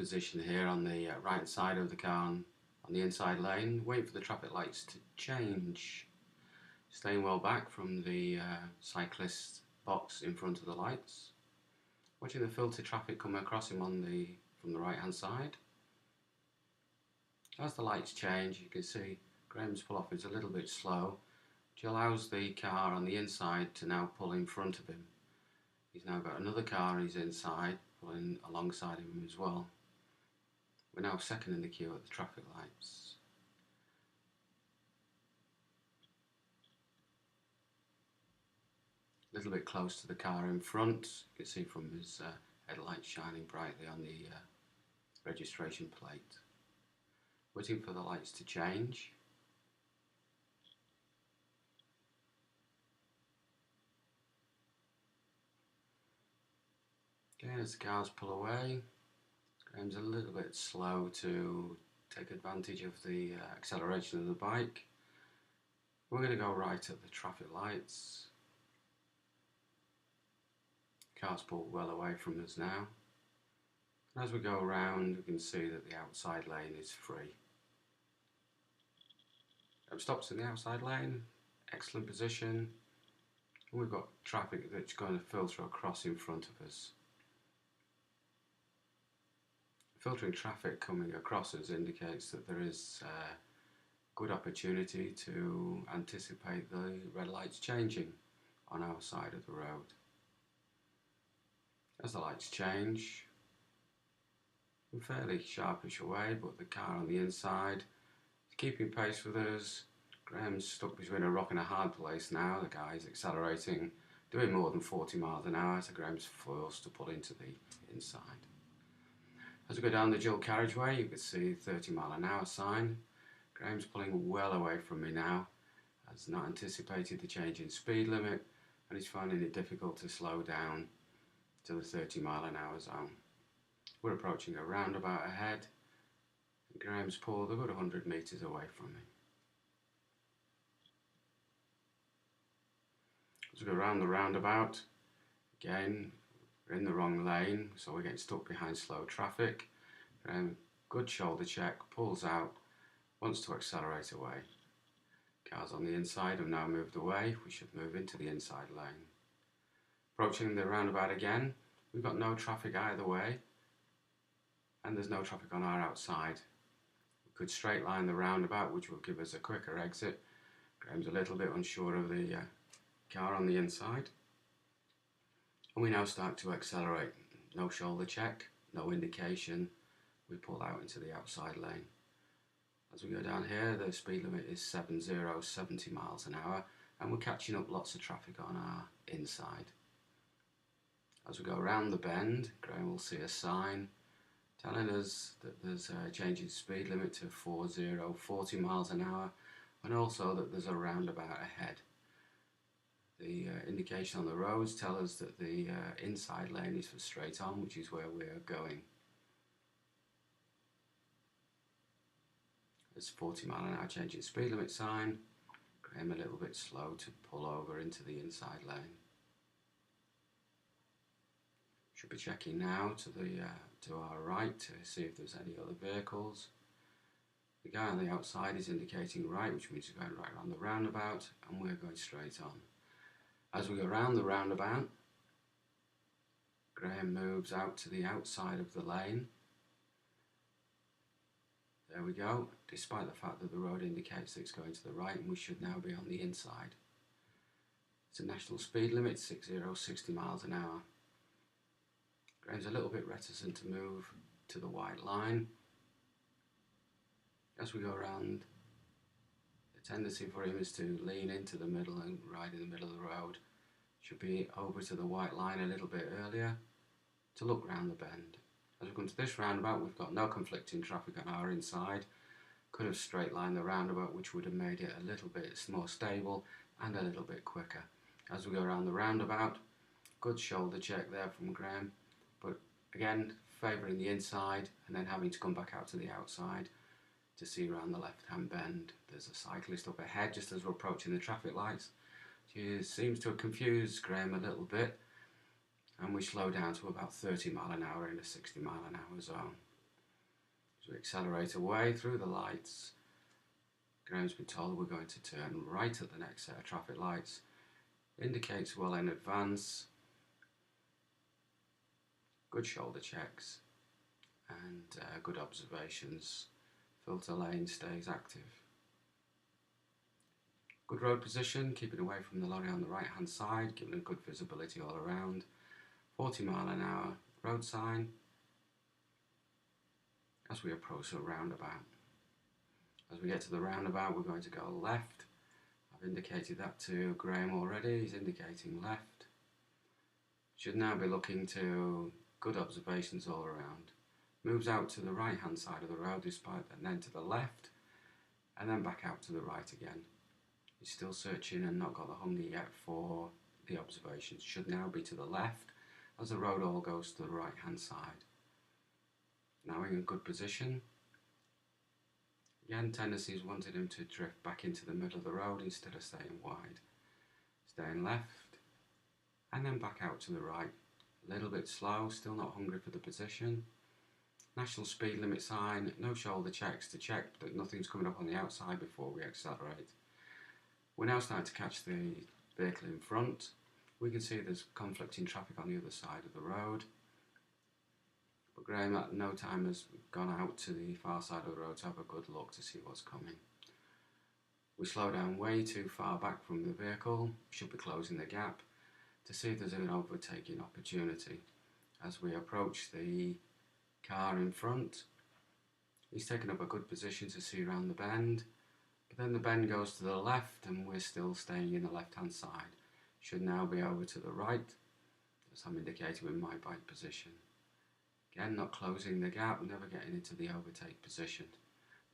position here on the right hand side of the car on the inside lane, waiting for the traffic lights to change. Staying well back from the cyclist box in front of the lights. Watching the filter traffic come across him from the right hand side. As the lights change, you can see Graham's pull off is a little bit slow, which allows the car on the inside to now pull in front of him. He's now got another car on his inside pulling alongside him as well. We're now second in the queue at the traffic lights. A little bit close to the car in front, you can see from his headlights shining brightly on the registration plate. Waiting for the lights to change. Okay, as the cars pull away, Graham's a little bit slow to take advantage of the acceleration of the bike. We're going to go right at the traffic lights. Cars pull well away from us now. And as we go around, we can see that the outside lane is free. Stops in the outside lane, excellent position. And we've got traffic that's going to filter across in front of us. Filtering traffic coming across us indicates that there is a good opportunity to anticipate the red lights changing on our side of the road. As the lights change, we're fairly sharpish away, but the car on the inside is keeping pace with us. Graham's stuck between a rock and a hard place now. The guy's accelerating, doing more than 40 miles an hour, so Graham's forced to pull into the inside. As we go down the dual carriageway, you can see 30 mph sign. Graham's pulling well away from me now. Has not anticipated the change in speed limit, and he's finding it difficult to slow down to the 30 mph zone. We're approaching a roundabout ahead, and Graham's pulled a good 100 metres away from me. As we go around the roundabout, again, we're in the wrong lane, so we're getting stuck behind slow traffic. Good shoulder check, pulls out, wants to accelerate away. Cars on the inside have now moved away. We should move into the inside lane. Approaching the roundabout again, we've got no traffic either way, and there's no traffic on our outside. We could straight line the roundabout, which will give us a quicker exit. Graham's a little bit unsure of the car on the inside. And we now start to accelerate. No shoulder check, no indication. We pull out into the outside lane. As we go down here, the speed limit is 70 miles an hour, and we're catching up lots of traffic on our inside. As we go around the bend, Graham will see a sign telling us that there's a change in speed limit to 40 miles an hour, and also that there's a roundabout ahead. The indication on the roads tell us that the inside lane is for straight on, which is where we're going. There's 40 mph change in speed limit sign. Graham a little bit slow to pull over into the inside lane. Should be checking now to our right to see if there's any other vehicles. The guy on the outside is indicating right, which means he's going right around the roundabout, and we're going straight on. As we go around the roundabout, Graham moves out to the outside of the lane. There we go, despite the fact that the road indicates that it's going to the right, and we should now be on the inside. It's a national speed limit, 60 miles an hour. Graham's a little bit reticent to move to the white line. As we go around, the tendency for him is to lean into the middle and ride in the middle of the road. Should be over to the white line a little bit earlier to look round the bend. As we come to this roundabout, we've got no conflicting traffic on our inside. Could have straight lined the roundabout, which would have made it a little bit more stable and a little bit quicker. As we go around the roundabout, good shoulder check there from Graham, but again favouring the inside and then having to come back out to the outside to see around the left hand bend. There's a cyclist up ahead just as we're approaching the traffic lights. She seems to have confused Graham a little bit, and we slow down to about 30 mph in a 60 mph zone. As we accelerate away through the lights, Graham's been told we're going to turn right at the next set of traffic lights. Indicates well in advance. Good shoulder checks and good observations. Filter lane stays active. Good road position, keeping away from the lorry on the right hand side, giving a good visibility all around. 40 mile an hour road sign as we approach a roundabout. As we get to the roundabout, we're going to go left. I've indicated that to Graham already. He's indicating left. Should now be looking to good observations all around. Moves out to the right hand side of the road and then to the left and then back out to the right again. He's still searching and not got the hunger yet for the observations. Should now be to the left as the road all goes to the right hand side. Now in a good position. Again, tendencies wanted him to drift back into the middle of the road instead of staying wide. Staying left and then back out to the right. A little bit slow, still not hungry for the position. National speed limit sign, no shoulder checks to check that nothing's coming up on the outside before we accelerate. We're now starting to catch the vehicle in front. We can see there's conflicting traffic on the other side of the road. But Graham at no time has gone out to the far side of the road to have a good look to see what's coming. We slow down way too far back from the vehicle, should be closing the gap to see if there's an overtaking opportunity. As we approach the car in front, he's taken up a good position to see around the bend, but then the bend goes to the left and we're still staying in the left hand side. Should now be over to the right, as I'm indicating with my bike position. Again, not closing the gap, never getting into the overtake position.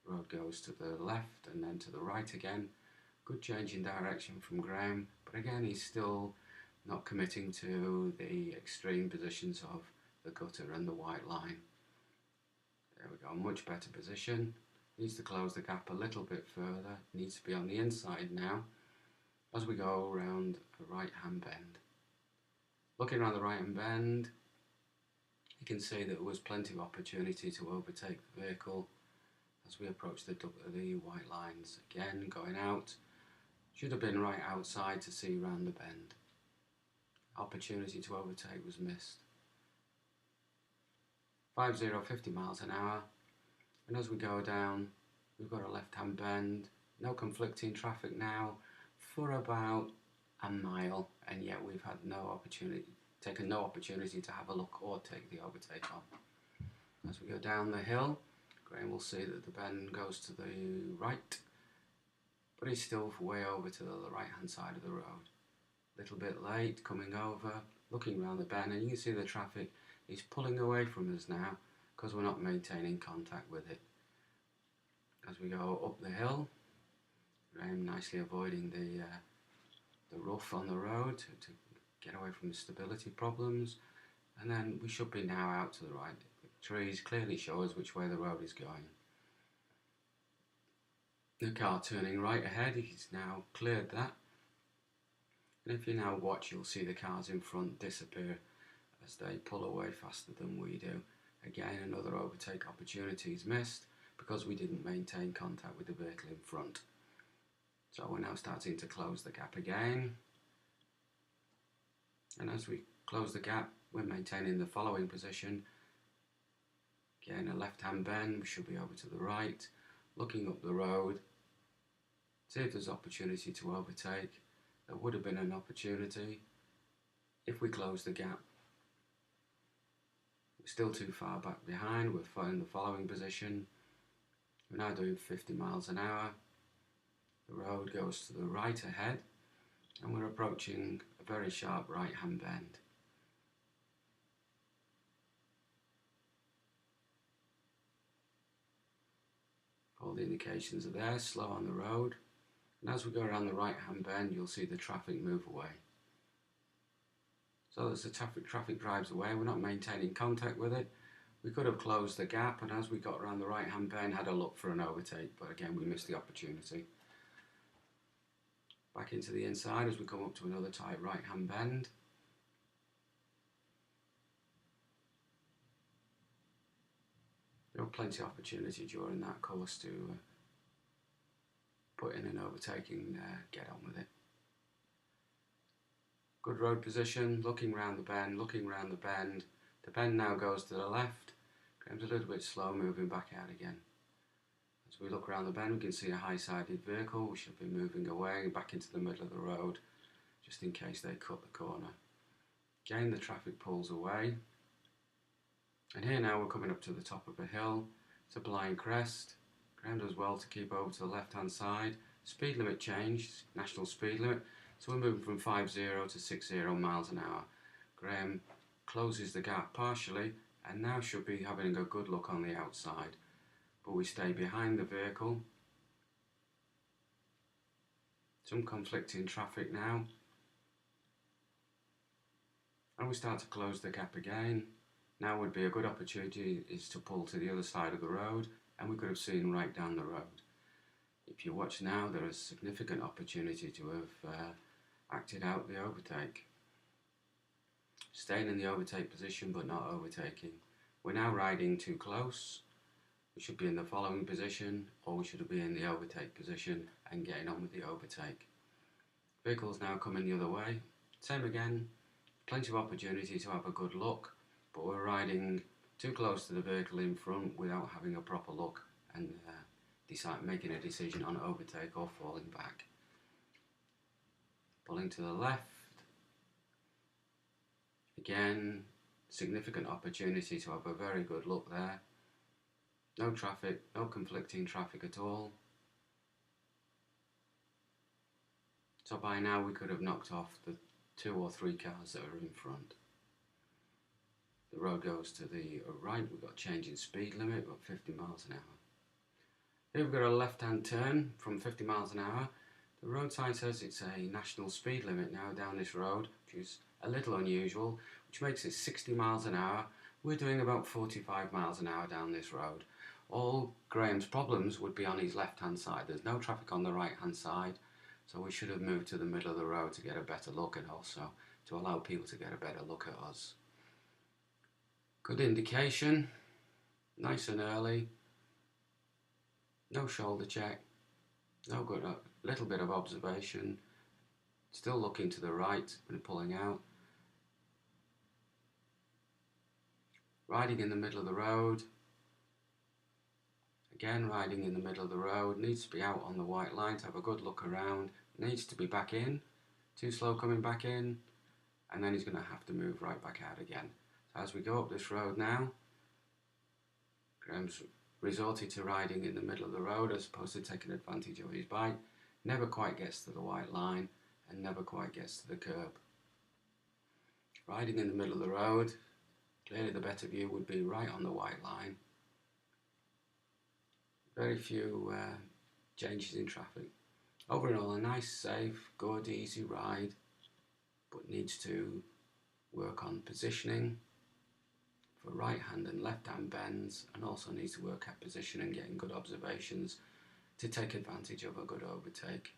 The road goes to the left and then to the right again. Good change in direction from Graham, but again he's still not committing to the extreme positions of the gutter and the white line. There we go, much better position. Needs to close the gap a little bit further. Needs to be on the inside now as we go around a right hand bend. Looking around the right hand bend, you can see that there was plenty of opportunity to overtake the vehicle as we approach the white lines. Again, going out, should have been right outside to see round the bend. Opportunity to overtake was missed. 50 miles an hour, and as we go down, we've got a left-hand bend, no conflicting traffic now for about a mile, and yet we've had taken no opportunity to have a look or take the overtake on. As we go down the hill, Graham will see that the bend goes to the right, but he's still way over to the right-hand side of the road. A little bit late, coming over, looking around the bend, and you can see the traffic is pulling away from us now because we're not maintaining contact with it. As we go up the hill, Graham nicely avoiding the rough on the road to get away from the stability problems, and then we should be now out to the right. The trees clearly show us which way the road is going. The car turning right ahead, he's now cleared that, and if you now watch, you'll see the cars in front disappear as they pull away faster than we do. Again, another overtake opportunity is missed because we didn't maintain contact with the vehicle in front. So we're now starting to close the gap again. And as we close the gap, we're maintaining the following position. Again, a left-hand bend, we should be over to the right, looking up the road, see if there's opportunity to overtake. There would have been an opportunity if we close the gap. We're still too far back behind, we're in the following position. We're now doing 50 miles an hour. The road goes to the right ahead, and we're approaching a very sharp right-hand bend. All the indications are there, slow on the road. And as we go around the right-hand bend, you'll see the traffic move away. So as the traffic drives away, we're not maintaining contact with it. We could have closed the gap, and as we got around the right-hand bend, had a look for an overtake, but again, we missed the opportunity. Back into the inside as we come up to another tight right-hand bend. got plenty of opportunity during that course to put in an overtaking, get on with it. Good road position, looking round the bend, looking round the bend. The bend now goes to the left. Graham's a little bit slow, moving back out again. As we look around the bend, we can see a high-sided vehicle. We should be moving away back into the middle of the road, just in case they cut the corner. Again, the traffic pulls away. And here now we're coming up to the top of a hill. It's a blind crest. Graham does well to keep over to the left-hand side. Speed limit changed, national speed limit. So we're moving from 50 to 60 miles an hour. Graham closes the gap partially and now should be having a good look on the outside. But we stay behind the vehicle. Some conflicting traffic now. And we start to close the gap again. Now would be a good opportunity is to pull to the other side of the road, and we could have seen right down the road. If you watch now, there is significant opportunity to have acted out the overtake. Staying in the overtake position but not overtaking. We're now riding too close. We should be in the following position, or we should be in the overtake position and getting on with the overtake. Vehicle's now coming the other way. Same again, plenty of opportunity to have a good look, but we're riding too close to the vehicle in front without having a proper look and making a decision on overtake or falling back. Pulling to the left. Again, significant opportunity to have a very good look there. No traffic, no conflicting traffic at all. So by now we could have knocked off the 2 or 3 cars that are in front. The road goes to the right, we've got a change in speed limit, we've got 50 miles an hour. Here we've got a left-hand turn from 50 miles an hour. The road sign says it's a national speed limit now down this road, which is a little unusual, which makes it 60 miles an hour. We're doing about 45 miles an hour down this road. All Graham's problems would be on his left-hand side. There's no traffic on the right-hand side, so we should have moved to the middle of the road to get a better look and also to allow people to get a better look at us. Good indication, nice and early, no shoulder check, no good, little bit of observation, still looking to the right and pulling out. Riding in the middle of the road, again riding in the middle of the road, needs to be out on the white line to have a good look around, needs to be back in, too slow coming back in, and then he's going to have to move right back out again. So as we go up this road now, Graham's resorted to riding in the middle of the road as opposed to taking advantage of his bike. Never quite gets to the white line and never quite gets to the curb. Riding in the middle of the road, clearly the better view would be right on the white line. Very few changes in traffic. Overall, a nice, safe, good, easy ride, but needs to work on positioning for right hand and left hand bends, and also needs to work at position and getting good observations to take advantage of a good overtake.